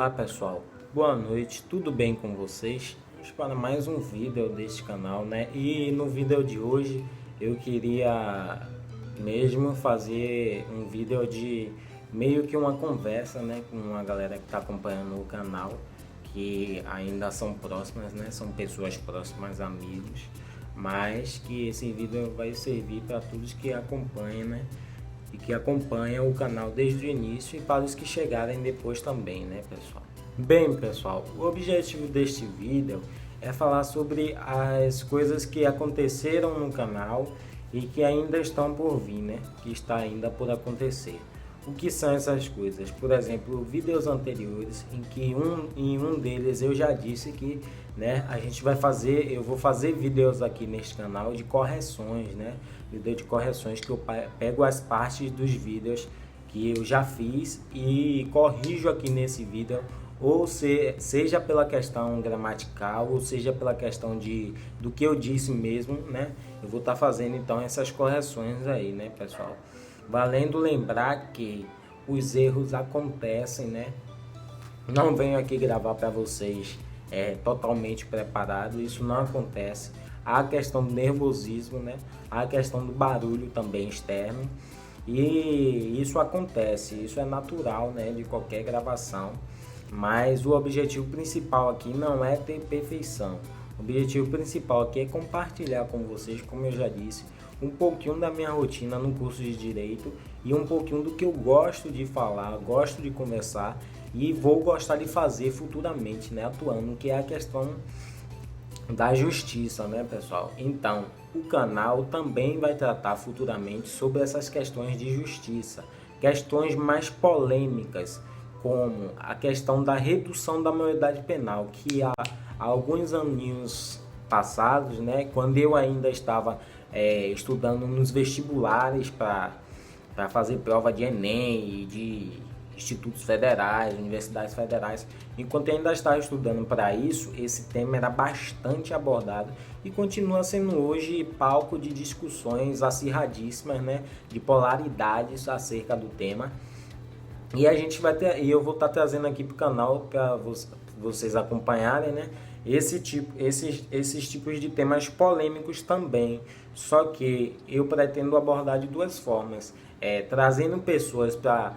Olá pessoal, boa noite, tudo bem com vocês? Vamos para mais um vídeo deste canal, né? E no vídeo de hoje eu queria mesmo fazer um vídeo de meio que uma conversa, né? Com a galera que está acompanhando o canal, que ainda são próximas, né? São pessoas próximas, amigos, mas que esse vídeo vai servir para todos que acompanham, né? E que acompanham o canal desde o início e para os que chegarem depois também, né, pessoal? Bem, pessoal, o objetivo deste vídeo é falar sobre as coisas que aconteceram no canal e que ainda estão por vir, né? Que está ainda por acontecer. O que são essas coisas? Por exemplo, vídeos anteriores em que em um deles eu já disse que, né, eu vou fazer vídeos aqui neste canal de correções, né? Vídeo de correções que eu pego as partes dos vídeos que eu já fiz e corrijo aqui nesse vídeo, ou seja pela questão gramatical, ou seja pela questão do que eu disse mesmo, né? Eu vou estar fazendo então essas correções aí, né, pessoal? Valendo lembrar que os erros acontecem, né? Não venho aqui gravar para vocês totalmente preparado, isso não acontece. Há a questão do nervosismo, né? Há a questão do barulho também externo. E isso acontece, isso é natural, né, de qualquer gravação. Mas o objetivo principal aqui não é ter perfeição. O objetivo principal aqui é compartilhar com vocês, como eu já disse, um pouquinho da minha rotina no curso de Direito e um pouquinho do que eu gosto de falar, gosto de conversar e vou gostar de fazer futuramente, né, atuando, que é a questão da justiça, né, pessoal? Então, o canal também vai tratar futuramente sobre essas questões de justiça, questões mais polêmicas, como a questão da redução da maioridade penal, que há alguns aninhos passados, né, quando eu ainda estava estudando nos vestibulares para fazer prova de Enem e de institutos federais, universidades federais, enquanto eu ainda estava estudando para isso, esse tema era bastante abordado e continua sendo hoje palco de discussões acirradíssimas, né, de polaridades acerca do tema. E eu vou estar trazendo aqui para o canal para vocês acompanharem, né, esses tipos de temas polêmicos também. Só que eu pretendo abordar de duas formas, trazendo pessoas para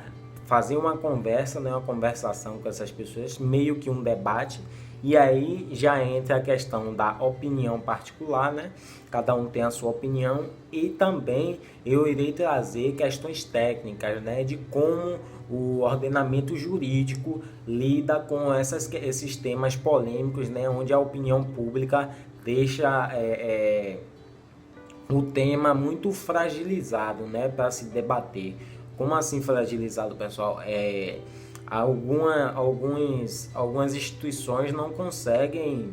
fazer uma conversa, né, uma conversação com essas pessoas, meio que um debate, e aí já entra a questão da opinião particular, né? Cada um tem a sua opinião, e também eu irei trazer questões técnicas, né, de como o ordenamento jurídico lida com esses temas polêmicos, né, onde a opinião pública deixa o tema muito fragilizado, né, para se debater. Como assim fragilizado, pessoal? Algumas instituições não conseguem,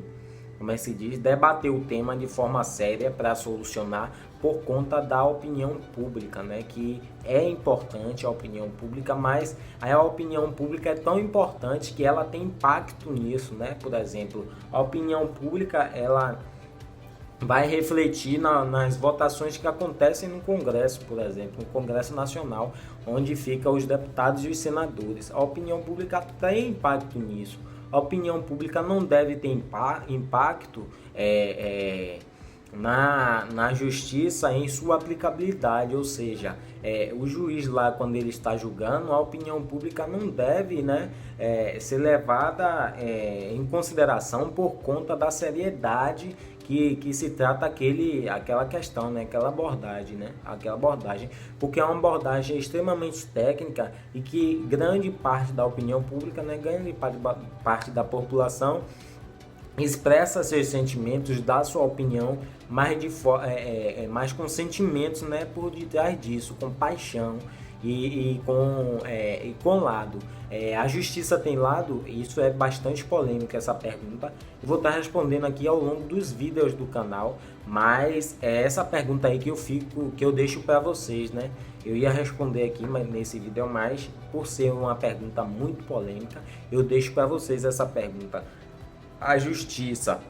como é que se diz, debater o tema de forma séria para solucionar por conta da opinião pública, né? Que é importante a opinião pública, mas a opinião pública é tão importante que ela tem impacto nisso, né? Por exemplo, a opinião pública, ela vai refletir nas votações que acontecem no Congresso, por exemplo, no Congresso Nacional, onde ficam os deputados e os senadores. A opinião pública tem impacto nisso. A opinião pública não deve ter impacto na justiça em sua aplicabilidade, ou seja, o juiz lá, quando ele está julgando, a opinião pública não deve, né, ser levada em consideração por conta da seriedade que se trata aquela questão, né, aquela abordagem, porque é uma abordagem extremamente técnica e que grande parte da opinião pública, né, grande parte da população expressa seus sentimentos, dá sua opinião, mas com sentimentos, né, por detrás disso, com paixão e com lado. A justiça tem lado? Isso é bastante polêmico, essa pergunta. Eu vou estar respondendo aqui ao longo dos vídeos do canal, mas é essa pergunta aí que eu deixo para vocês, né? Eu ia responder aqui, mas nesse vídeo, mas por ser uma pergunta muito polêmica, eu deixo para vocês essa pergunta. A justiça,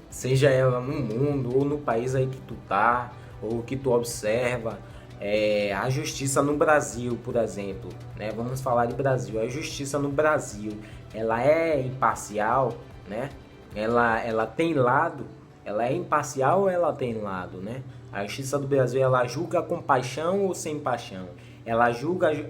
seja ela no mundo ou no país aí que tu tá, ou que tu observa, A justiça no Brasil, por exemplo, né? Vamos falar de Brasil. A justiça no Brasil, ela é imparcial, né? Ela tem lado, ela é imparcial ou ela tem lado, né? A justiça do Brasil, ela julga com paixão ou sem paixão?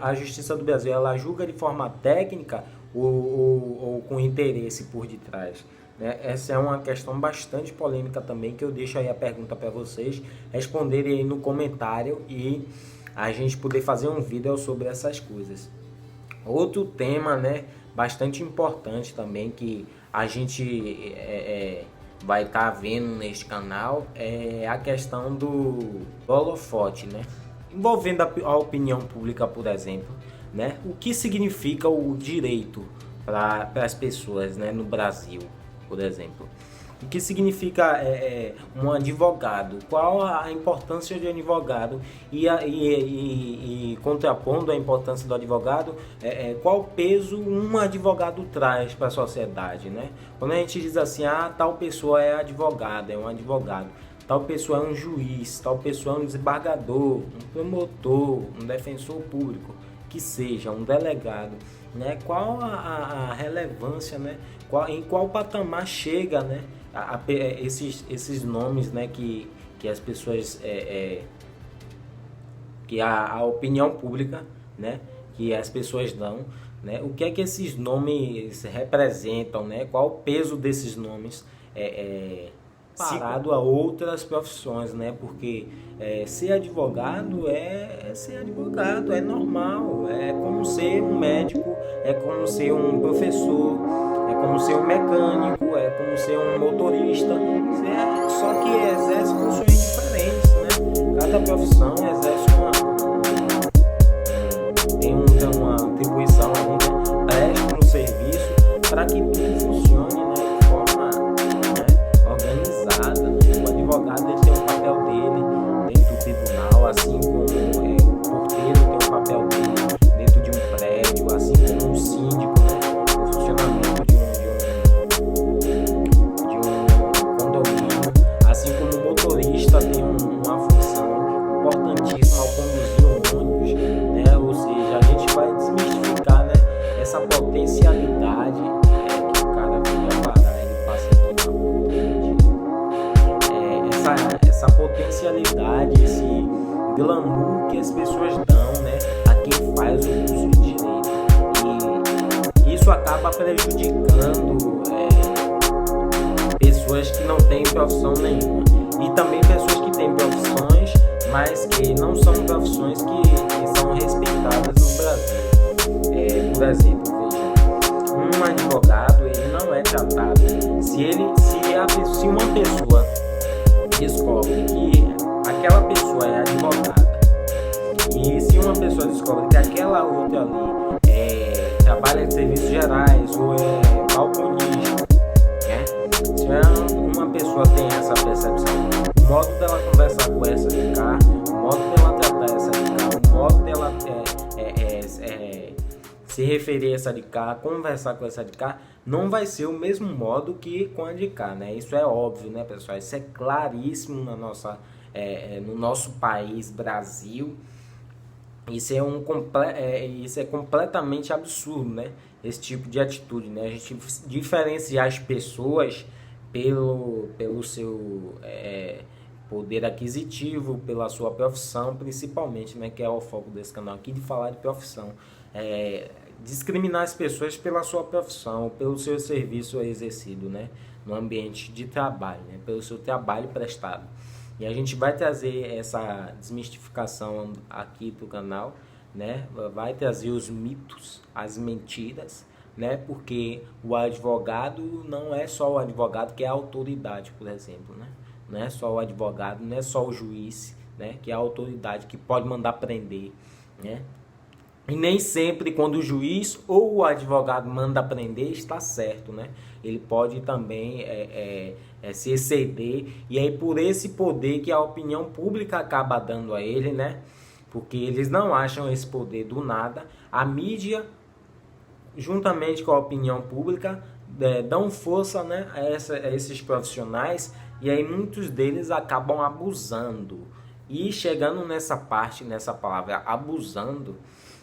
A justiça do Brasil, ela julga de forma técnica ou com interesse por detrás? Né? Essa é uma questão bastante polêmica também, que eu deixo aí a pergunta para vocês responderem aí no comentário e a gente poder fazer um vídeo sobre essas coisas. Outro tema, né, bastante importante também, que a gente vai estar vendo neste canal, é a questão do holofote, né? Envolvendo a opinião pública, por exemplo, né? O que significa o direito para as pessoas, né, no Brasil, por exemplo? O que significa um advogado? Qual a importância de advogado? E contrapondo a importância do advogado, qual peso um advogado traz para a sociedade, né? Quando a gente diz assim, tal pessoa é advogado, é um advogado, tal pessoa é um juiz, tal pessoa é um desembargador, um promotor, um defensor público, que seja um delegado, né? Qual a relevância, né? Em qual patamar chega, né? Esses nomes, né? Que as pessoas, que a opinião pública, né? Que as pessoas dão, né? O que é que esses nomes representam, né? Qual o peso desses nomes comparado a outras profissões, né? Porque ser advogado ser advogado, é normal, é como ser um médico, é como ser um professor, é como ser um mecânico, é como ser um motorista, só que exerce funções diferentes, né? Cada profissão exerce tem uma atribuição, né? Presta um serviço para que tudo funcione, né? De forma, né, organizada, né? O advogado, ele tem o papel dele dentro do tribunal, assim como o porteiro tem o papel dele dentro de um prédio, assim como um síndico, né? O funcionamento de um condomínio, assim como o motorista tem uma função importantíssima ao conduzir um ônibus, né? Ou seja, a gente vai desmistificar, né, essa potencialidade que o cara vem parar, ele passa aqui na ponte, essa potencialidade, esse glamour que as pessoas dão, né, a quem faz o curso de direito, e isso acaba prejudicando pessoas que não têm profissão nenhuma, e também pessoas que têm profissões, mas que não são profissões que são respeitadas no Brasil. Por exemplo, veja, um advogado, ele não é tratado. Se uma pessoa descobre que aquela pessoa é advogada, e se uma pessoa descobre que aquela outra ali trabalha em serviços gerais ou é balconista, né? Se uma pessoa tem essa percepção, o modo dela conversar com essa de cá, o modo dela tratar essa de cá, o modo dela se referir a essa de cá, conversar com essa de cá, não vai ser o mesmo modo que com a de cá, né? Isso é óbvio, né, pessoal? Isso é claríssimo no nosso país, Brasil. Isso é completamente absurdo, né? Esse tipo de atitude, né? A gente diferenciar as pessoas pelo seu poder aquisitivo, pela sua profissão, principalmente, né? Que é o foco desse canal aqui, de falar de profissão. Discriminar as pessoas pela sua profissão, pelo seu serviço exercido, né, no ambiente de trabalho, né, pelo seu trabalho prestado. E a gente vai trazer essa desmistificação aqui para o canal, né, vai trazer os mitos, as mentiras, né, porque o advogado não é só o advogado que é a autoridade, por exemplo, né, não é só o advogado, não é só o juiz, né, que é a autoridade que pode mandar prender, né. E nem sempre quando o juiz ou o advogado manda prender está certo, né? Ele pode também se exceder, e aí por esse poder que a opinião pública acaba dando a ele, né? Porque eles não acham esse poder do nada. A mídia, juntamente com a opinião pública, dão força, né, a esses profissionais, e aí muitos deles acabam abusando E chegando nessa parte, nessa palavra abusando,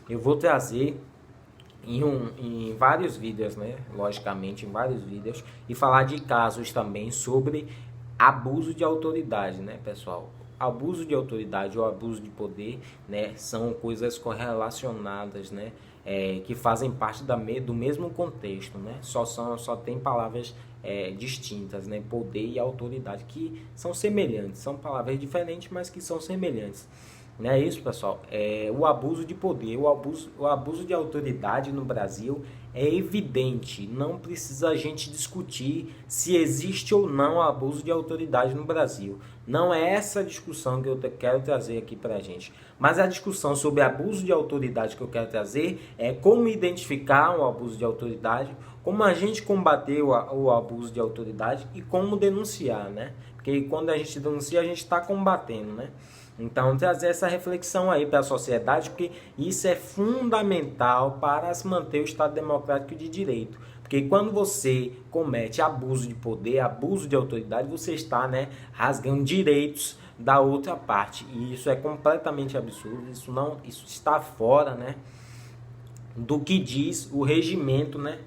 eu vou trazer em vários vídeos, né? Logicamente, em vários vídeos, e falar de casos também sobre abuso de autoridade, né, pessoal? Abuso de autoridade ou abuso de poder, né, são coisas correlacionadas, né, que fazem parte do mesmo contexto, né? Só tem palavras distintas, né? Poder e autoridade, que são semelhantes, são palavras diferentes, mas que são semelhantes. Não é isso, pessoal? O abuso de poder, o abuso de autoridade no Brasil é evidente. Não precisa a gente discutir se existe ou não abuso de autoridade no Brasil. Não é essa a discussão que eu quero trazer aqui para a gente. Mas a discussão sobre abuso de autoridade que eu quero trazer é como identificar o abuso de autoridade, como a gente combater o abuso de autoridade e como denunciar, né? Porque quando a gente denuncia, a gente está combatendo, né? Então, trazer essa reflexão aí para a sociedade, porque isso é fundamental para se manter o Estado Democrático de Direito. Porque quando você comete abuso de poder, abuso de autoridade, você está, né, rasgando direitos da outra parte. E isso é completamente absurdo, isso está fora, né, do que diz o regimento, né,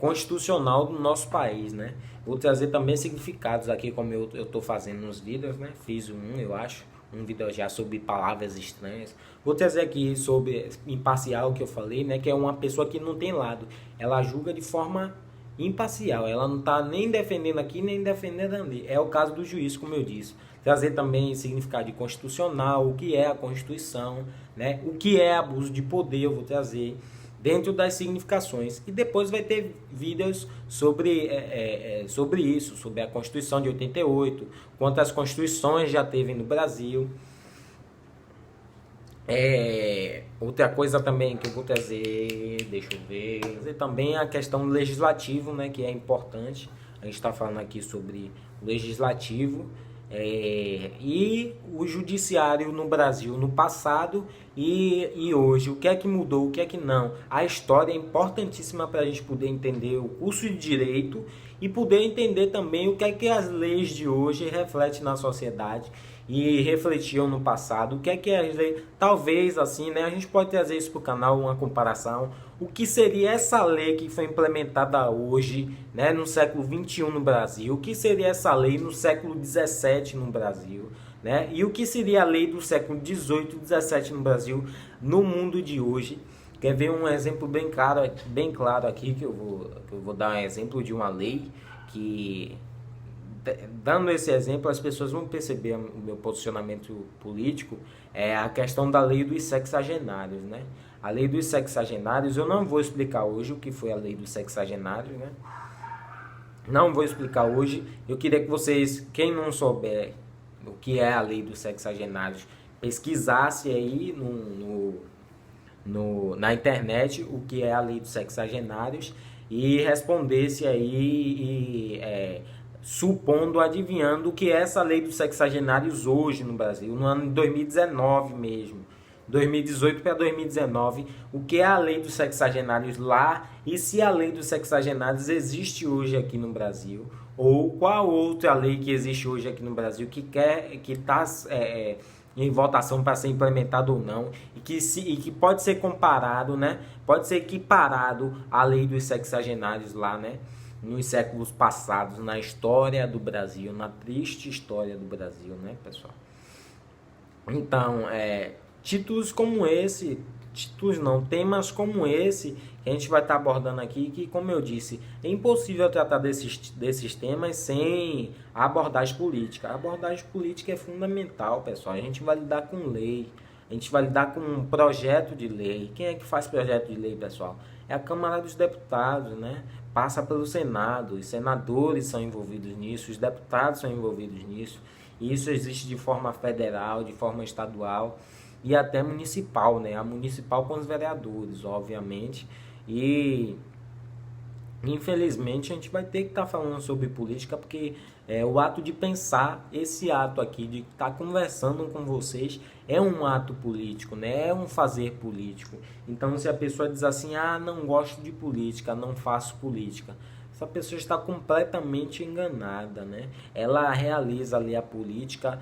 constitucional do nosso país, né. Vou trazer também significados aqui, como eu estou fazendo nos vídeos, né, fiz eu acho. Um vídeo já sobre palavras estranhas. Vou trazer aqui sobre imparcial, que eu falei, né? Que é uma pessoa que não tem lado. Ela julga de forma imparcial. Ela não está nem defendendo aqui, nem defendendo ali. É o caso do juiz, como eu disse. Trazer também significado de constitucional, o que é a Constituição, né? O que é abuso de poder, eu vou trazer dentro das significações. E depois vai ter vídeos sobre isso, sobre a Constituição de 88, quantas constituições já teve no Brasil. Outra coisa também que eu vou trazer, deixa eu ver, trazer também a questão do legislativo, né, que é importante. A gente está falando aqui sobre o legislativo. E o judiciário no Brasil no passado e hoje, o que é que mudou, o que é que não. A história é importantíssima para a gente poder entender o curso de direito e poder entender também o que é que as leis de hoje refletem na sociedade e refletiam no passado, o que é que as leis, talvez assim, né, a gente pode trazer isso para o canal, uma comparação, o que seria essa lei que foi implementada hoje, né, no século XXI no Brasil, o que seria essa lei no século XVII no Brasil, né, e o que seria a lei do século XVIII e XVII no Brasil, no mundo de hoje. Quer ver um exemplo bem claro aqui, que eu vou dar um exemplo de uma lei que, dando esse exemplo, as pessoas vão perceber o meu posicionamento político, é a questão da lei dos sexagenários, né? A lei dos sexagenários, eu não vou explicar hoje o que foi a lei dos sexagenários, né? Não vou explicar hoje. Eu queria que vocês, quem não souber o que é a lei dos sexagenários, pesquisasse aí na internet o que é a lei dos sexagenários e respondesse aí supondo, adivinhando o que é essa lei dos sexagenários hoje no Brasil, no ano de 2019 mesmo, 2018 para 2019, o que é a lei dos sexagenários lá e se a lei dos sexagenários existe hoje aqui no Brasil, ou qual outra lei que existe hoje aqui no Brasil que está em votação para ser implementado ou não, e que pode ser comparado, né? Pode ser equiparado à lei dos sexagenários lá, né? Nos séculos passados, na história do Brasil, na triste história do Brasil, né, pessoal? Então, temas como esse que a gente vai estar abordando aqui, que, como eu disse, é impossível tratar desses temas sem a abordagem política. A abordagem política é fundamental, pessoal. A gente vai lidar com lei, a gente vai lidar com um projeto de lei. Quem é que faz projeto de lei, pessoal? É a Câmara dos Deputados, né? Passa pelo Senado, os senadores são envolvidos nisso, os deputados são envolvidos nisso. E isso existe de forma federal, de forma estadual e até municipal, né? A municipal com os vereadores, obviamente. E infelizmente a gente vai ter que estar falando sobre política, porque o ato de pensar, esse ato aqui de estar conversando com vocês é um ato político, né? É um fazer político. Então, se a pessoa diz assim, não gosto de política, não faço política, essa pessoa está completamente enganada, né? Ela realiza ali a política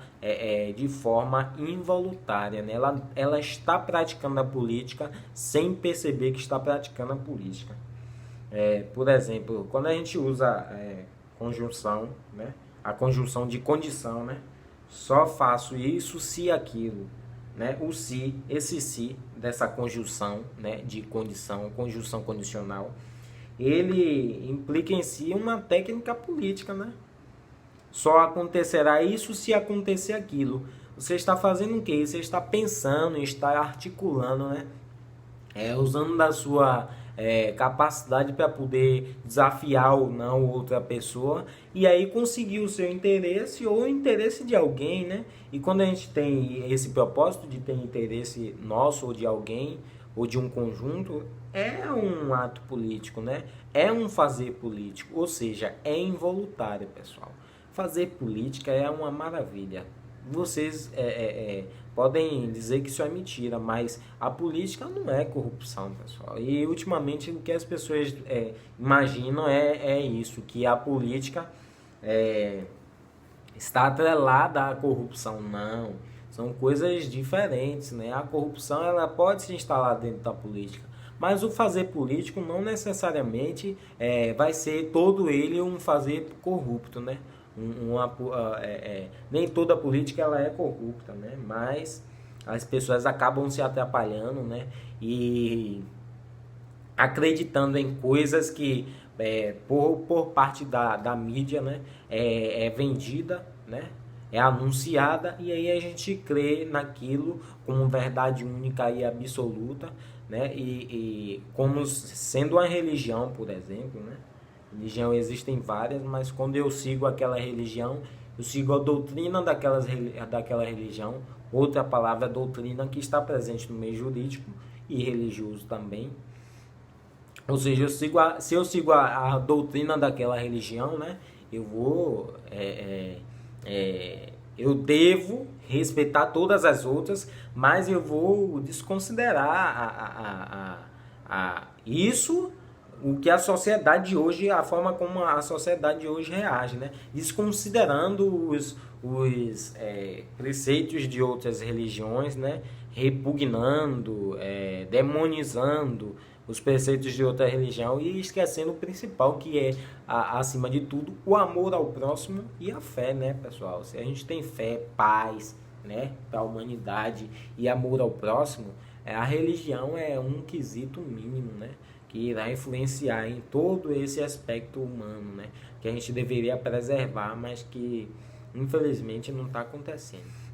de forma involuntária, né? Ela está praticando a política sem perceber que está praticando a política. Por exemplo, quando a gente usa conjunção, né? A conjunção de condição, né? Só faço isso se aquilo, né? O se, esse se dessa conjunção, né? De condição, conjunção condicional, ele implica em si uma técnica política, né? Só acontecerá isso se acontecer aquilo. Você está fazendo o quê? Você está pensando, está articulando, né? Usando da sua capacidade para poder desafiar ou não outra pessoa e aí conseguir o seu interesse ou o interesse de alguém, né? E quando a gente tem esse propósito de ter interesse nosso ou de alguém ou de um conjunto, é um ato político, né? É um fazer político, ou seja, é involuntário, pessoal. Fazer política é uma maravilha. Vocês podem dizer que isso é mentira, mas a política não é corrupção, pessoal. E ultimamente o que as pessoas imaginam é isso, que a política está atrelada à corrupção. Não, são coisas diferentes, né? A corrupção ela pode se instalar dentro da política, mas o fazer político não necessariamente vai ser todo ele um fazer corrupto, né? Nem toda política ela é corrupta, né? Mas as pessoas acabam se atrapalhando, né? E acreditando em coisas que por parte da mídia, né? É vendida, né? É anunciada e aí a gente crê naquilo como verdade única e absoluta, né? E como sendo uma religião, por exemplo, né? Religião existem várias, mas quando eu sigo aquela religião, eu sigo a doutrina daquela religião. Outra palavra, doutrina, que está presente no meio jurídico e religioso também. Ou seja, se eu sigo a doutrina daquela religião, né, eu devo respeitar todas as outras, mas eu vou desconsiderar isso, o que a sociedade hoje, a forma como a sociedade hoje reage, né? Desconsiderando os preceitos de outras religiões, né? Repugnando, demonizando os preceitos de outra religião e esquecendo o principal, que é, acima de tudo, o amor ao próximo e a fé, né, pessoal? Se a gente tem fé, paz, né, para a humanidade e amor ao próximo, a religião é um quesito mínimo, né, que irá influenciar em todo esse aspecto humano, né, que a gente deveria preservar, mas que infelizmente não está acontecendo.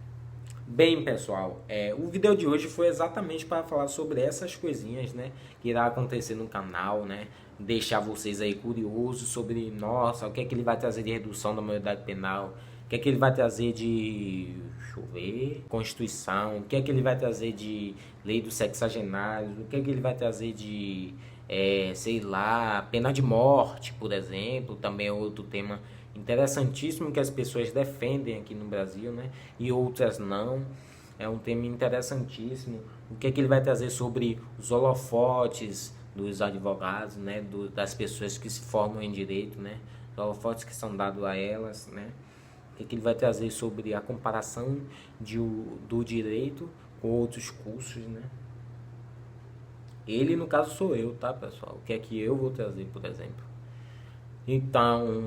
Bem, pessoal, o vídeo de hoje foi exatamente para falar sobre essas coisinhas, né, que irá acontecer no canal, né, deixar vocês aí curiosos sobre, nossa, o que é que ele vai trazer de redução da maioridade penal, o que é que ele vai trazer de, deixa eu ver, Constituição, o que é que ele vai trazer de lei dos sexagenários, o que é que ele vai trazer de, sei lá, pena de morte, por exemplo, também é outro tema interessantíssimo que as pessoas defendem aqui no Brasil, né? E outras não. É um tema interessantíssimo. O que é que ele vai trazer sobre os holofotes dos advogados, né? Das pessoas que se formam em direito, né? Os holofotes que são dados a elas, né? O que é que ele vai trazer sobre a comparação do direito com outros cursos, né? Ele, no caso, sou eu, tá, pessoal? O que é que eu vou trazer, por exemplo? Então,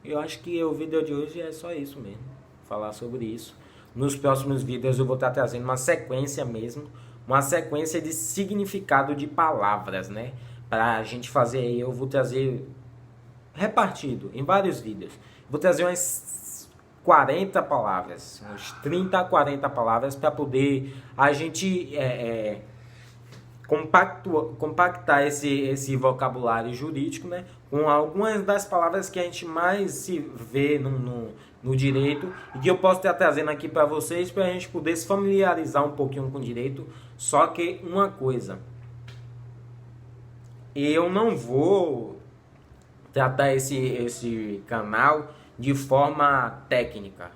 eu acho que o vídeo de hoje é só isso mesmo, falar sobre isso. Nos próximos vídeos eu vou estar trazendo uma sequência mesmo, uma sequência de significado de palavras, né? Pra gente fazer aí, eu vou trazer repartido em vários vídeos. Vou trazer umas 40 palavras, uns 30 a 40 palavras para poder a gente compactar esse vocabulário jurídico, né, com algumas das palavras que a gente mais se vê no direito e que eu posso estar trazendo aqui para vocês para a gente poder se familiarizar um pouquinho com o direito. Só que uma coisa, eu não vou tratar esse canal de forma técnica,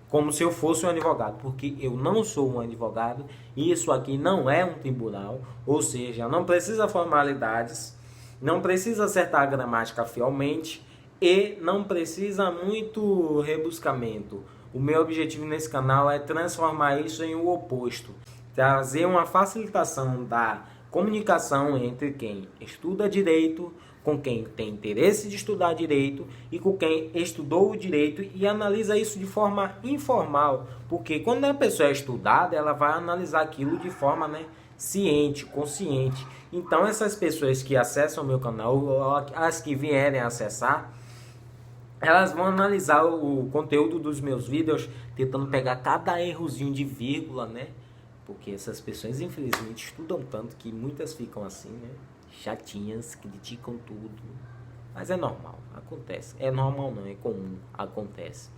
como se eu fosse um advogado, porque eu não sou um advogado, e isso aqui não é um tribunal, ou seja, não precisa formalidades, Não precisa acertar a gramática fielmente e não precisa muito rebuscamento. O meu objetivo nesse canal é transformar isso em o oposto, trazer uma facilitação da comunicação entre quem estuda direito, com quem tem interesse de estudar direito e com quem estudou o direito e analisa isso de forma informal, porque quando a pessoa é estudada, ela vai analisar aquilo de forma, né, ciente, consciente. Então essas pessoas que acessam o meu canal, as que vierem acessar, elas vão analisar o conteúdo dos meus vídeos, tentando pegar cada errozinho de vírgula, né? Porque essas pessoas, infelizmente, estudam tanto que muitas ficam assim, né? Chatinhas, criticam tudo. Mas é normal, acontece. É normal não, é comum, acontece.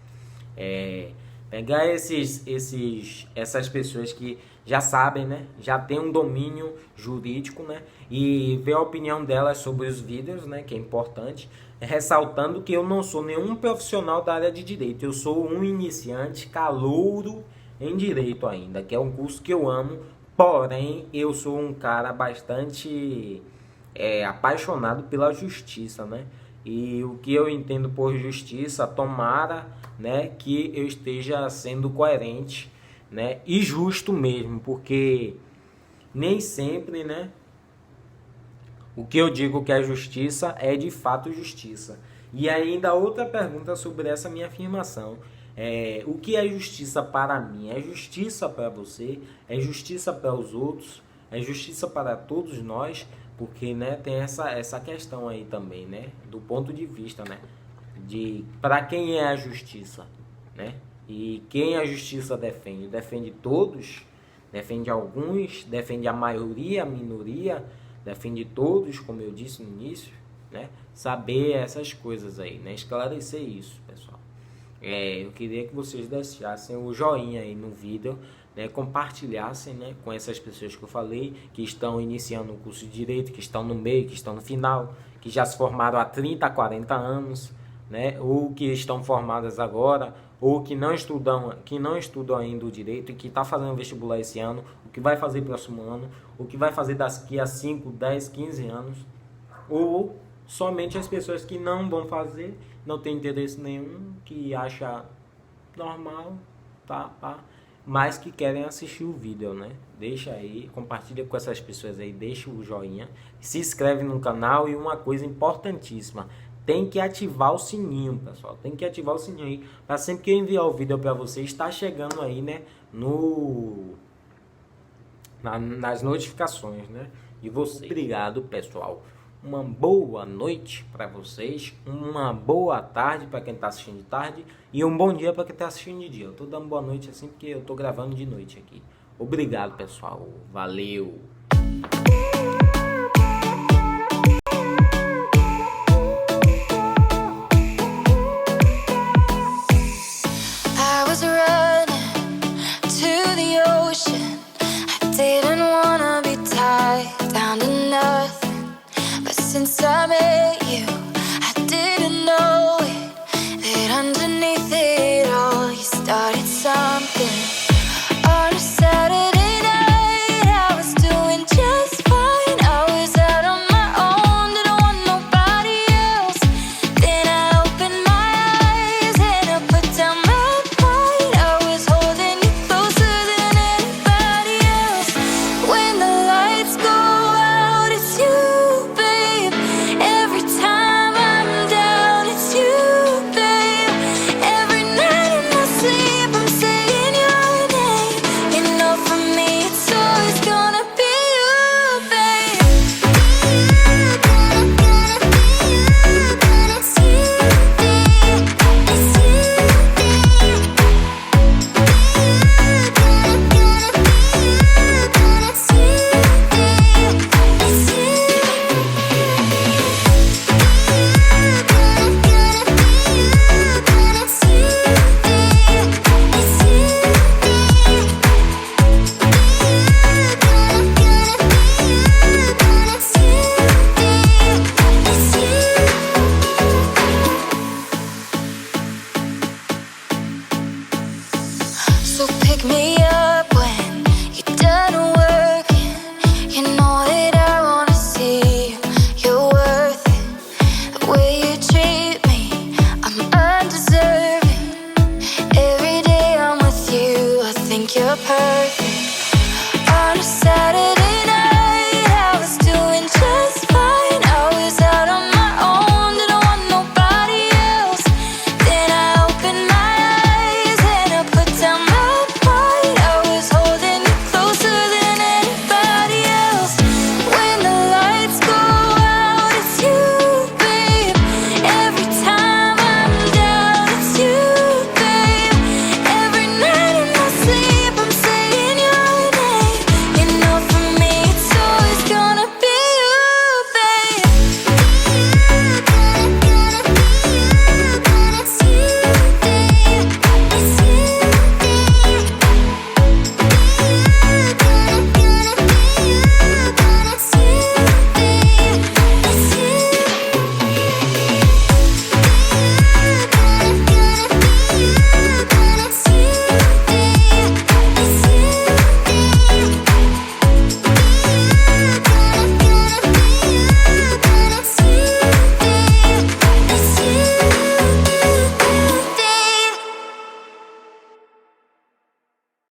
Pegar essas pessoas que já sabem, né? Já tem um domínio jurídico, né? E ver a opinião delas sobre os vídeos, né? Que é importante. Ressaltando que eu não sou nenhum profissional da área de direito. Eu sou um iniciante calouro em direito ainda, que é um curso que eu amo. Porém, eu sou um cara bastante apaixonado pela justiça, né? E o que eu entendo por justiça, tomara, né, que eu esteja sendo coerente, né, e justo mesmo, porque nem sempre, né, o que eu digo que é justiça é de fato justiça. E ainda outra pergunta sobre essa minha afirmação. O que é justiça para mim? É justiça para você? É justiça para os outros? É justiça para todos nós? Porque, né, tem essa questão aí também, né, do ponto de vista, né, de para quem é a justiça, né? E quem a justiça defende? Defende todos? Defende alguns? Defende a maioria, a minoria? Defende todos, como eu disse no início, né? Saber essas coisas aí, né? Esclarecer isso, pessoal. Eu queria que vocês deixassem o joinha aí no vídeo, né? Compartilhassem, né, com essas pessoas que eu falei, que estão iniciando um curso de direito, que estão no meio, que estão no final, que já se formaram há 30, 40 anos, né? Ou que estão formadas agora, ou que não estudam ainda o direito e que está fazendo vestibular esse ano, o que vai fazer próximo ano, o que vai fazer daqui a 5, 10, 15 anos, ou somente as pessoas que não vão fazer, não tem interesse nenhum, que acha normal, mas que querem assistir o vídeo, né? Deixa aí, compartilha com essas pessoas aí, deixa o joinha, se inscreve no canal e uma coisa importantíssima, tem que ativar o sininho, pessoal. Tem que ativar o sininho aí, para sempre que eu enviar o vídeo para vocês, estar chegando aí, né, nas notificações, né, de vocês. Obrigado, pessoal. Uma boa noite para vocês, uma boa tarde para quem está assistindo de tarde e um bom dia para quem está assistindo de dia. Eu tô dando boa noite assim porque eu tô gravando de noite aqui. Obrigado, pessoal. Valeu. Since I met